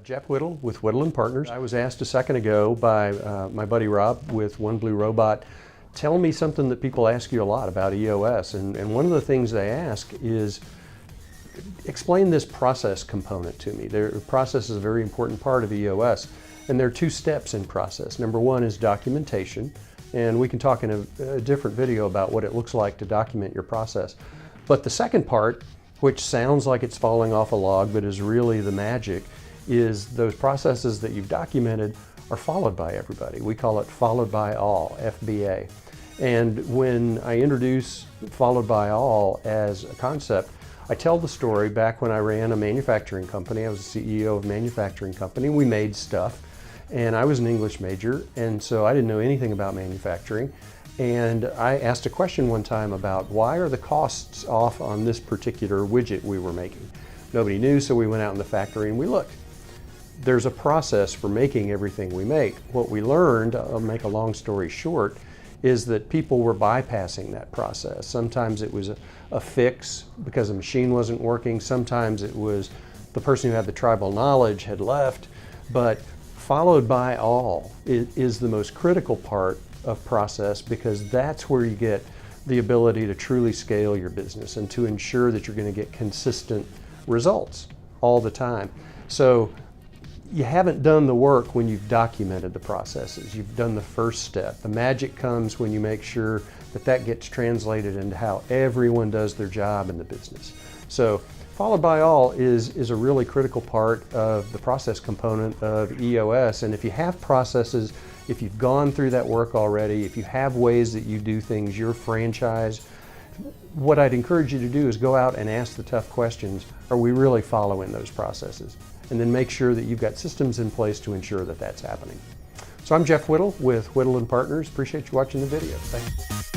Jeff Whittle with Whittle & Partners. I was asked a second ago by my buddy Rob with One Blue Robot, tell me something that people ask you a lot about EOS. And one of the things they ask is, explain this process component to me. The process is a very important part of EOS. And there are two steps in process. Number one is documentation. And we can talk in a different video about what it looks like to document your process. But the second part, which sounds like it's falling off a log, but is really the magic, is those processes that you've documented are followed by everybody. We call it followed by all, FBA. And when I introduce followed by all as a concept, I tell the story back when I ran a manufacturing company. I was the CEO of a manufacturing company. We made stuff, and I was an English major, and so I didn't know anything about manufacturing. And I asked a question one time about why are the costs off on this particular widget we were making. Nobody knew, so we went out in the factory and we looked. There's a process for making everything we make. What we learned, I'll make a long story short, is that people were bypassing that process. Sometimes it was a fix because the machine wasn't working. Sometimes it was the person who had the tribal knowledge had left. But followed by all is the most critical part of process, because that's where you get the ability to truly scale your business and to ensure that you're going to get consistent results all the time. So you haven't done the work when you've documented the processes. You've done the first step. The magic comes when you make sure that that gets translated into how everyone does their job in the business. So followed by all is a really critical part of the process component of EOS. And if you have processes, if you've gone through that work already, if you have ways that you do things, your franchise, what I'd encourage you to do is go out and ask the tough questions. Are we really following those processes? And then make sure that you've got systems in place to ensure that that's happening. So I'm Jeff Whittle with Whittle & Partners. Appreciate you watching the video. Thanks.